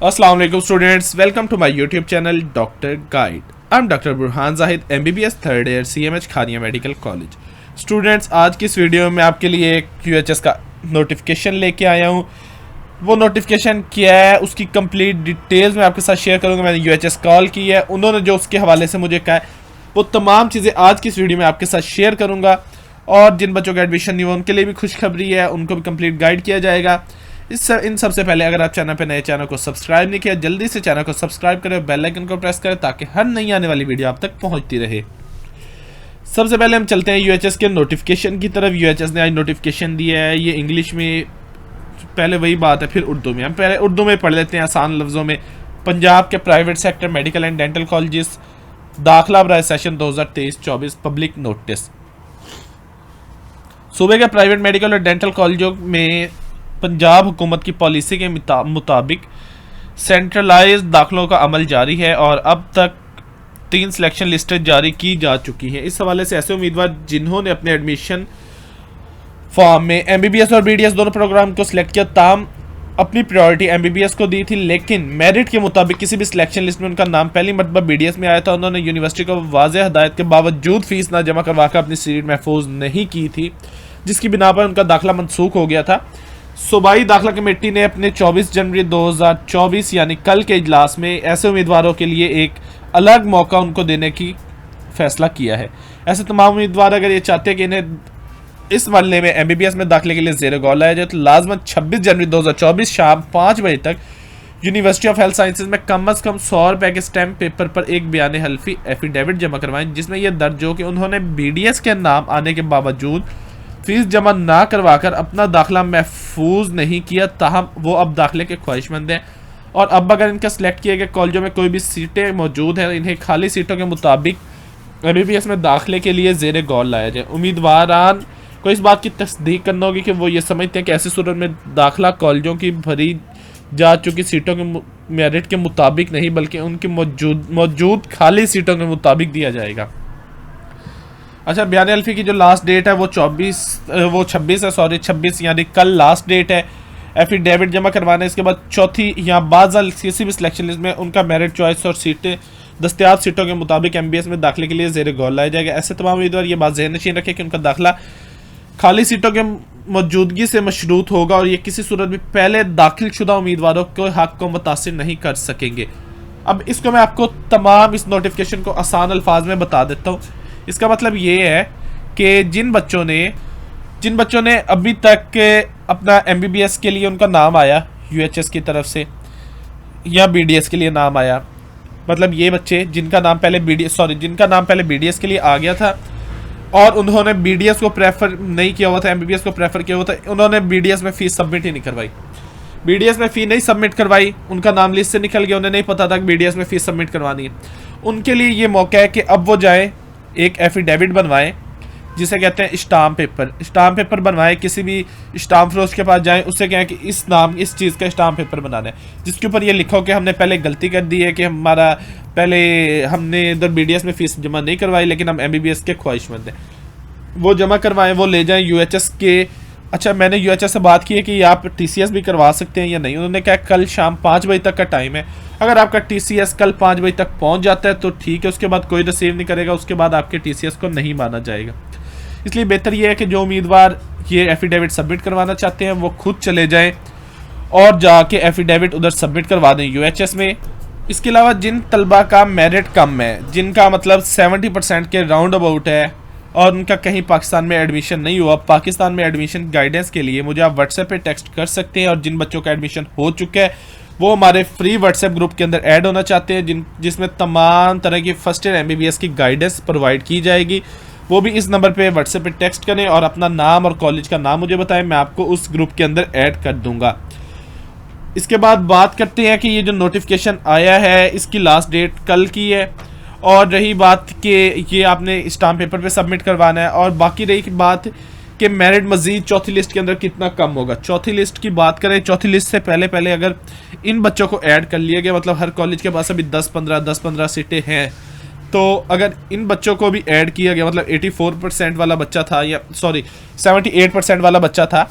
Assalamu alaikum students, welcome to my YouTube channel Doctor Guide. I'm Dr. Burhan Zahid, MBBS third year CMH खानिया medical college. Students, आज की इस video में आपके लिए एक QHS का नोटिफिकेशन लेके आया हूँ। वो नोटिफिकेशन क्या है उसकी कंप्लीट डिटेल्स मैं आपके साथ शेयर करूँगा। मैंने UHS कॉल की है, उन्होंने जो उसके हवाले से मुझे कहा है वो तमाम चीज़ें आज की इस वीडियो में आपके साथ शेयर करूँगा। और जिन बच्चों का एडमिशन नहीं हुआ उनके लिए भी खुशखबरी है, उनको भी कंप्लीट गाइड किया जाएगा। इन सबसे पहले अगर आप चैनल पे नए चैनल को सब्सक्राइब नहीं किया, जल्दी से चैनल को सब्सक्राइब करें और बेल आइकन को प्रेस करें ताकि हर नई आने वाली वीडियो आप तक पहुंचती रहे। सबसे पहले हम चलते हैं यूएचएस के नोटिफिकेशन की तरफ। यूएचएस ने आज नोटिफिकेशन दिया है, ये इंग्लिश में पहले वही बात है, फिर उर्दू में। हम पहले उर्दू में पढ़ लेते हैं आसान लफ्ज़ों में। पंजाब के private sector medical and dental colleges दाखिला बराए सेशन 2023-24 पब्लिक नोटिस। सूबे के प्राइवेट मेडिकल और डेंटल कॉलेजों में पंजाब हुकूमत की पॉलिसी के मुताबिक सेंट्रलाइज दाखिलों का अमल जारी है और अब तक 3 सिलेक्शन लिस्टें जारी की जा चुकी हैं। इस हवाले से ऐसे उम्मीदवार जिन्होंने अपने एडमिशन फॉर्म में एमबीबीएस और बीडीएस दोनों प्रोग्राम को सिलेक्ट किया, ताम अपनी प्रायोरिटी एमबीबीएस को दी थी, लेकिन मेरिट के मुताबिक किसी भी सिलेक्शन लिस्ट में उनका नाम पहली मरतबा बीडीएस में आया था। उन्होंने यूनिवर्सिटी को वाज़ेह हदायत के बावजूद फीस ना जमा करवाकर अपनी सीट महफूज नहीं की थी, जिसकी बिना पर उनका दाखिला मनसूख हो गया था। सूबाई दाखिला कमेटी ने अपने 24 जनवरी 2024 यानी कल के इजलास में ऐसे उम्मीदवारों के लिए एक अलग मौका उनको देने की फैसला किया है। ऐसे तमाम उम्मीदवार अगर ये चाहते हैं कि इन्हें इस मरले में एमबीबीएस में दाखिले के लिए ज़ेर गौर लाया जाए तो लाजमन 26 जनवरी 2024 शाम 5 बजे तक यूनिवर्सिटी ऑफ हेल्थ साइंसेज में कम अज़ कम 100 रुपये के स्टैम्प पेपर पर एक बयान हल्फी एफिडेविट जमा करवाएं, जिसमें यह दर्ज हो कि उन्होंने बीडीएस के नाम आने के बावजूद फीस जमा ना करवाकर अपना दाखिला महफूज नहीं किया, ताहम वो अब दाखिले के ख्वाहिशमंद हैं। और अब अगर इनका सिलेक्ट किए गए कॉलेजों में कोई भी सीटें मौजूद हैं, इन्हें खाली सीटों के मुताबिक एमबीबीएस में दाखिले के लिए ज़ेर गौर लाया जाए। उम्मीदवारान को इस बात की तस्दीक करना होगी कि वो ये समझते हैं कि ऐसी सूरत में दाखिला कॉलेजों की भरी जा चुकी सीटों के मेरिट के मुताबिक नहीं बल्कि उनकी मौजूद खाली सीटों के मुताबिक दिया जाएगा। अच्छा, बयान हल्फी की जो लास्ट डेट है वो 26 यानी कल लास्ट डेट है एफिडेविट जमा करवाने। इसके बाद चौथी या बाद किसी भी सिलेक्शन लिस्ट में उनका मेरिट चॉइस और सीटें दस्तियाब सीटों के मुताबिक एमबीएस में दाखिले के लिए ज़ेर गौर लाया जाएगा। ऐसे तमाम उम्मीदवार ये बात ज़हन नशीन रखें कि उनका दाखिला खाली सीटों के मौजूदगी से मशरूत होगा और ये किसी सूरत भी पहले दाखिल शुदा उम्मीदवारों के हक को मुतासिर नहीं कर सकेंगे। अब इसको मैं आपको तमाम इस नोटिफिकेशन को आसान अल्फाज में बता देता हूँ। इसका मतलब ये है कि जिन बच्चों ने अभी तक अपना एमबीबीएस के लिए उनका नाम आया यूएचएस की तरफ से या बीडीएस के लिए नाम आया, मतलब ये बच्चे जिनका नाम पहले बीडीएस के लिए आ गया था और उन्होंने बीडीएस को प्रेफर नहीं किया हुआ था, एमबीबीएस को प्रेफर किया हुआ था, उन्होंने बीडीएस में फ़ीस सबमिट ही नहीं करवाई। बीडीएस में फ़ी नहीं सबमिट करवाई, उनका नाम लिस्ट से निकल गया, उन्हें नहीं पता था कि बीडीएस में फ़ीस सबमिट करवानी है। उनके लिए ये मौका है कि अब वो जाए एक एफिडेविट बनवाएं, जिसे कहते हैं स्टाम्प पेपर बनवाएं। किसी भी स्टाम्प फरोश के पास जाएं, उससे कहें कि इस चीज़ का स्टाम्प पेपर बनाना है, जिसके ऊपर ये लिखो कि हमने पहले गलती कर दी है कि हमने इधर बीडीएस में फ़ीस जमा नहीं करवाई, लेकिन हम एमबीबीएस के ख्वाहिशमंद हैं। वो जमा करवाएं, वो ले जाएं यूएचएस के। अच्छा, मैंने यूएचएस से बात की है कि आप टीसीएस भी करवा सकते हैं या नहीं। उन्होंने कहा कल शाम 5 बजे तक का टाइम है। अगर आपका टीसीएस कल 5 बजे तक पहुंच जाता है तो ठीक है, उसके बाद कोई रिसीव नहीं करेगा, उसके बाद आपके टीसीएस को नहीं माना जाएगा। इसलिए बेहतर ये है कि जो उम्मीदवार ये एफिडेविट सबमिट करवाना चाहते हैं वो खुद चले जाएं और जाके एफिडेविट उधर सबमिट करवा दें यूएचएस में। इसके अलावा जिन तलबा का मेरिट कम है, जिनका मतलब 70% के राउंड अबाउट है और उनका कहीं पाकिस्तान में एडमिशन नहीं हुआ, पाकिस्तान में एडमिशन गाइडेंस के लिए मुझे आप व्हाट्सएप पे टेक्स्ट कर सकते हैं। और जिन बच्चों का एडमिशन हो चुका है वो हमारे फ्री व्हाट्सएप ग्रुप के अंदर ऐड होना चाहते हैं, जिसमें तमाम तरह की फर्स्ट ईयर एमबीबीएस की गाइडेंस प्रोवाइड की जाएगी। वो भी इस नंबर पे व्हाट्सएप पे टेक्स्ट करें और अपना नाम और कॉलेज का नाम मुझे बताएं, मैं आपको उस ग्रुप के अंदर ऐड कर दूंगा। इसके बाद बात करते हैं कि ये जो नोटिफिकेशन आया है इसकी लास्ट डेट कल की है, और रही बात कि ये आपने स्टाम्प पेपर पे सबमिट करवाना है, और बाकी रही बात कि मेरिट मजीद चौथी लिस्ट के अंदर कितना कम होगा। चौथी लिस्ट की बात करें, चौथी लिस्ट से पहले अगर इन बच्चों को ऐड कर लिया गया, मतलब हर कॉलेज के पास अभी 10-15 सीटें हैं, तो अगर इन बच्चों को भी ऐड किया गया, मतलब 84% वाला बच्चा था, या 78% वाला बच्चा था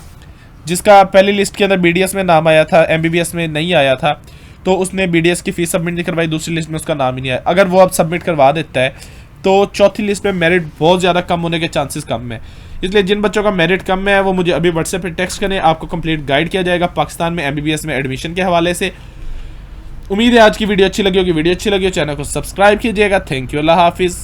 जिसका पहली लिस्ट के अंदर बीडीएस में नाम आया था, एमबीबीएस में नहीं आया था, तो उसने BDS की फ़ीस सबमिट नहीं करवाई, दूसरी लिस्ट में उसका नाम ही नहीं आया। अगर वो अब सबमिट करवा देता है तो चौथी लिस्ट पे मेरिट बहुत ज़्यादा कम होने के चांसेस कम है। इसलिए जिन बच्चों का मेरिट कम है वो मुझे अभी व्हाट्सएप पे टेक्स्ट करें, आपको कंप्लीट गाइड किया जाएगा पाकिस्तान में MBBS में एडमिशन के हवाले से। उम्मीद है आज की वीडियो अच्छी लगी होगी। वीडियो अच्छी लगी हो चैनल को सब्सक्राइब कीजिएगा। थैंक यू, अल्लाह हाफिज़।